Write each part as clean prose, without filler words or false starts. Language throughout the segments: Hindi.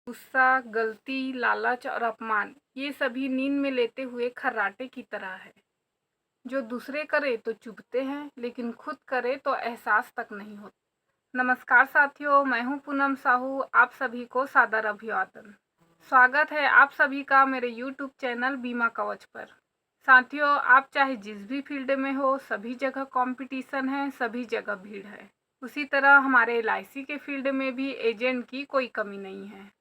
गुस्सा, गलती, लालच और अपमान ये सभी नींद में लेते हुए खर्राटे की तरह है, जो दूसरे करे तो चुभते हैं लेकिन खुद करे तो एहसास तक नहीं होता। नमस्कार साथियों, मैं हूं पूनम साहू। आप सभी को सादर अभिवादन। स्वागत है आप सभी का मेरे यूट्यूब चैनल बीमा कवच पर। साथियों, आप चाहे जिस भी फील्ड में हो, सभी जगह कंपटीशन है, सभी जगह भीड़ है। उसी तरह हमारे LIC के फील्ड में भी एजेंट की कोई कमी नहीं है।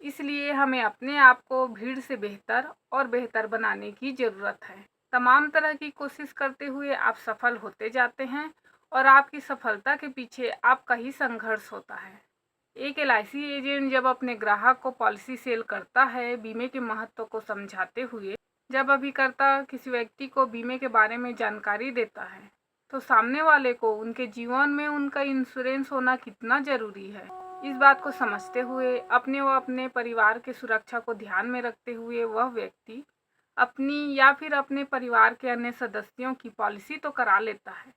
इसलिए हमें अपने आप को भीड़ से बेहतर और बेहतर बनाने की ज़रूरत है। तमाम तरह की कोशिश करते हुए आप सफल होते जाते हैं और आपकी सफलता के पीछे आपका ही संघर्ष होता है। एक LIC एजेंट जब अपने ग्राहक को पॉलिसी सेल करता है, बीमे के महत्व को समझाते हुए, जब अभिकर्ता किसी व्यक्ति को बीमे के बारे में जानकारी देता है, तो सामने वाले को उनके जीवन में उनका इंश्योरेंस होना कितना ज़रूरी है, इस बात को समझते हुए अपने व अपने परिवार की सुरक्षा को ध्यान में रखते हुए वह व्यक्ति अपनी या फिर अपने परिवार के अन्य सदस्यों की पॉलिसी तो करा लेता है।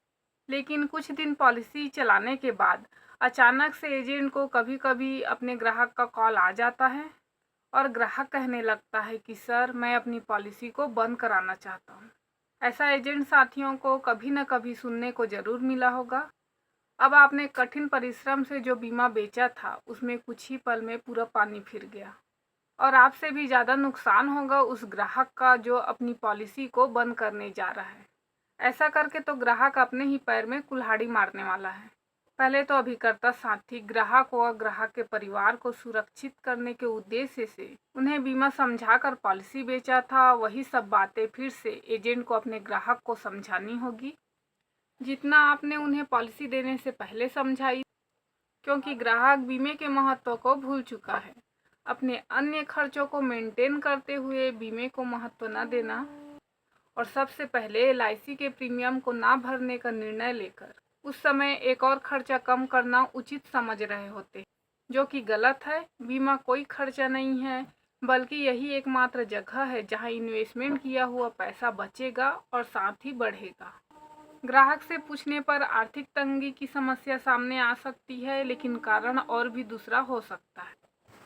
लेकिन कुछ दिन पॉलिसी चलाने के बाद अचानक से एजेंट को कभी कभी अपने ग्राहक का कॉल आ जाता है और ग्राहक कहने लगता है कि सर, मैं अपनी पॉलिसी को बंद कराना चाहता हूँ। ऐसा एजेंट साथियों को कभी न कभी सुनने को ज़रूर मिला होगा। अब आपने कठिन परिश्रम से जो बीमा बेचा था, उसमें कुछ ही पल में पूरा पानी फिर गया और आपसे भी ज़्यादा नुकसान होगा उस ग्राहक का जो अपनी पॉलिसी को बंद करने जा रहा है। ऐसा करके तो ग्राहक अपने ही पैर में कुल्हाड़ी मारने वाला है। पहले तो अभिकर्ता साथी ग्राहक व ग्राहक के परिवार को सुरक्षित करने के उद्देश्य से उन्हें बीमा समझाकर पॉलिसी बेचा था। वही सब बातें फिर से एजेंट को अपने ग्राहक को समझानी होगी, जितना आपने उन्हें पॉलिसी देने से पहले समझाई, क्योंकि ग्राहक बीमे के महत्व को भूल चुका है। अपने अन्य खर्चों को मेंटेन करते हुए बीमे को महत्व न देना और सबसे पहले LIC के प्रीमियम को ना भरने का निर्णय लेकर उस समय एक और खर्चा कम करना उचित समझ रहे होते, जो कि गलत है। बीमा कोई खर्चा नहीं है, बल्कि यही एकमात्र जगह है जहां इन्वेस्टमेंट किया हुआ पैसा बचेगा और साथ ही बढ़ेगा। ग्राहक से पूछने पर आर्थिक तंगी की समस्या सामने आ सकती है, लेकिन कारण और भी दूसरा हो सकता है।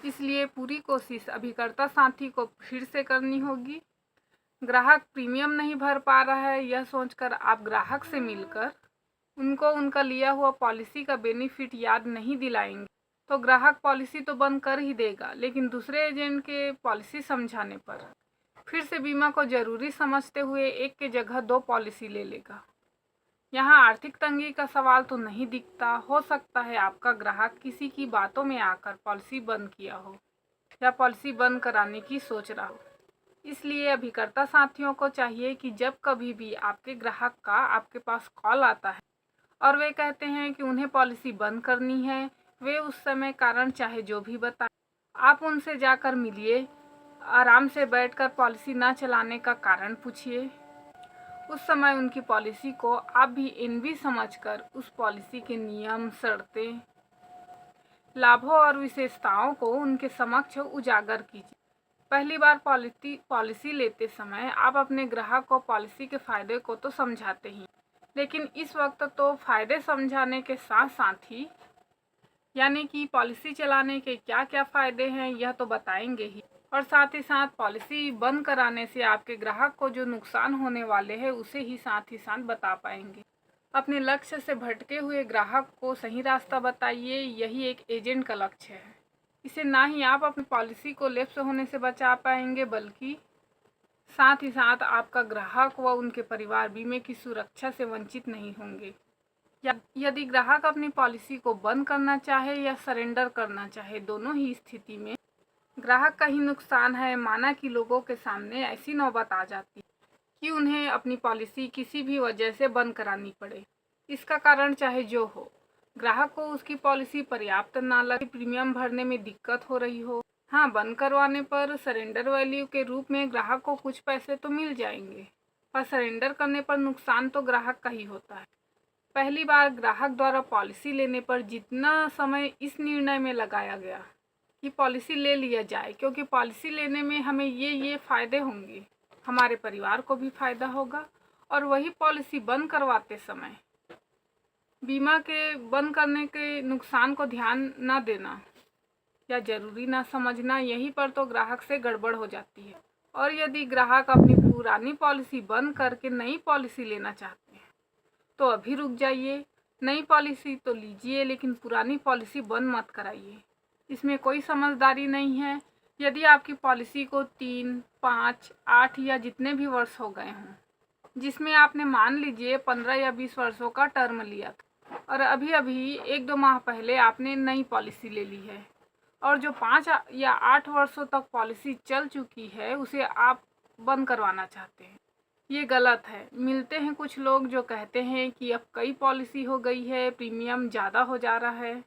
इसलिए पूरी कोशिश अभिकर्ता साथी को फिर से करनी होगी। ग्राहक प्रीमियम नहीं भर पा रहा है, यह सोचकर आप ग्राहक से मिलकर उनको उनका लिया हुआ पॉलिसी का बेनिफिट याद नहीं दिलाएंगे तो ग्राहक पॉलिसी तो बंद कर ही देगा, लेकिन दूसरे एजेंट के पॉलिसी समझाने पर फिर से बीमा को ज़रूरी समझते हुए एक के जगह 2 पॉलिसी ले लेगा। यहाँ आर्थिक तंगी का सवाल तो नहीं दिखता। हो सकता है आपका ग्राहक किसी की बातों में आकर पॉलिसी बंद किया हो या पॉलिसी बंद कराने की सोच रहा हो। इसलिए अभिकर्ता साथियों को चाहिए कि जब कभी भी आपके ग्राहक का आपके पास कॉल आता है और वे कहते हैं कि उन्हें पॉलिसी बंद करनी है, वे उस समय कारण चाहे जो भी बताएं, आप उनसे जाकर मिलिए, आराम से बैठकर पॉलिसी ना चलाने का कारण पूछिए। उस समय उनकी पॉलिसी को आप भी एनबी समझकर उस पॉलिसी के नियम, शर्तें, लाभों और विशेषताओं को उनके समक्ष उजागर कीजिए। पहली बार पॉलिसी लेते समय आप अपने ग्राहक को पॉलिसी के फायदे को तो समझाते ही, लेकिन इस वक्त तो फायदे समझाने के साथ साथ ही, यानी कि पॉलिसी चलाने के क्या क्या फ़ायदे हैं यह तो बताएंगे ही, और साथ ही साथ पॉलिसी बंद कराने से आपके ग्राहक को जो नुकसान होने वाले हैं उसे ही साथ बता पाएंगे। अपने लक्ष्य से भटके हुए ग्राहक को सही रास्ता बताइए, यही एक एजेंट का लक्ष्य है। इसे ना ही आप अपनी पॉलिसी को लैप्स होने से बचा पाएंगे, बल्कि साथ ही साथ आपका ग्राहक व उनके परिवार बीमे की सुरक्षा से वंचित नहीं होंगे। यदि ग्राहक अपनी पॉलिसी को बंद करना चाहे या सरेंडर करना चाहे, दोनों ही स्थिति में ग्राहक का ही नुकसान है। माना कि लोगों के सामने ऐसी नौबत आ जाती कि उन्हें अपनी पॉलिसी किसी भी वजह से बंद करानी पड़े। इसका कारण चाहे जो हो, ग्राहक को उसकी पॉलिसी पर्याप्त ना लगे, प्रीमियम भरने में दिक्कत हो रही हो। हाँ, बंद करवाने पर सरेंडर वैल्यू के रूप में ग्राहक को कुछ पैसे तो मिल जाएंगे, पर सरेंडर करने पर नुकसान तो ग्राहक का ही होता है। पहली बार ग्राहक द्वारा पॉलिसी लेने पर जितना समय इस निर्णय में लगाया गया कि पॉलिसी ले लिया जाए, क्योंकि पॉलिसी लेने में हमें ये फ़ायदे होंगे, हमारे परिवार को भी फ़ायदा होगा, और वही पॉलिसी बंद करवाते समय बीमा के बंद करने के नुकसान को ध्यान न देना, या ज़रूरी ना समझना, यहीं पर तो ग्राहक से गड़बड़ हो जाती है। और यदि ग्राहक अपनी पुरानी पॉलिसी बंद करके नई पॉलिसी लेना चाहते हैं तो अभी रुक जाइए। नई पॉलिसी तो लीजिए, लेकिन पुरानी पॉलिसी बंद मत कराइए। इसमें कोई समझदारी नहीं है। यदि आपकी पॉलिसी को 3, 5, 8 या जितने भी वर्ष हो गए हों, जिसमें आपने मान लीजिए 15 या 20 वर्षों का टर्म लिया था, और अभी अभी 1-2 माह पहले आपने नई पॉलिसी ले ली है, और जो 5 या 8 वर्षों तक पॉलिसी चल चुकी है उसे आप बंद करवाना चाहते हैं, ये गलत है। मिलते हैं कुछ लोग जो कहते हैं कि अब कई पॉलिसी हो गई है, प्रीमियम ज़्यादा हो जा रहा है,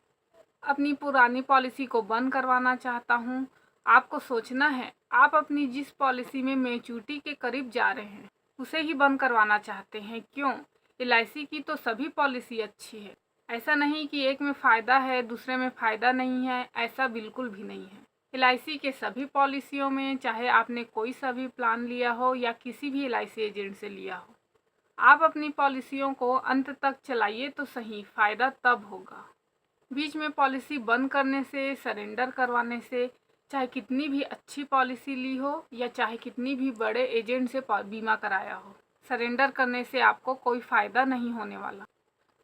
अपनी पुरानी पॉलिसी को बंद करवाना चाहता हूँ। आपको सोचना है, आप अपनी जिस पॉलिसी में मैच्योरिटी के करीब जा रहे हैं उसे ही बंद करवाना चाहते हैं। क्यों? LIC की तो सभी पॉलिसी अच्छी है। ऐसा नहीं कि एक में फ़ायदा है दूसरे में फ़ायदा नहीं है, ऐसा बिल्कुल भी नहीं है। LIC के सभी पॉलिसियों में, चाहे आपने कोई सा भी प्लान लिया हो या किसी भी LIC एजेंट से लिया हो, आप अपनी पॉलिसियों को अंत तक चलाइए तो सही, फ़ायदा तब होगा। बीच में पॉलिसी बंद करने से, सरेंडर करवाने से, चाहे कितनी भी अच्छी पॉलिसी ली हो या चाहे कितनी भी बड़े एजेंट से बीमा कराया हो, सरेंडर करने से आपको कोई फ़ायदा नहीं होने वाला।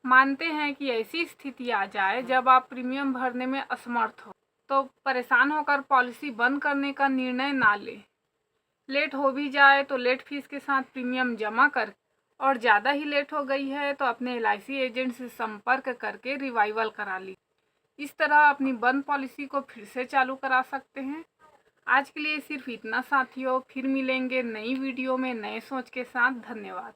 मानते हैं कि ऐसी स्थिति आ जाए जब आप प्रीमियम भरने में असमर्थ हो, तो परेशान होकर पॉलिसी बंद करने का निर्णय ना लें। लेट हो भी जाए तो लेट फीस के साथ प्रीमियम जमा कर, और ज़्यादा ही लेट हो गई है तो अपने LIC एजेंट से संपर्क करके रिवाइवल करा ली। इस तरह अपनी बंद पॉलिसी को फिर से चालू करा सकते हैं। आज के लिए सिर्फ इतना साथियों, फिर मिलेंगे नई वीडियो में नए सोच के साथ। धन्यवाद।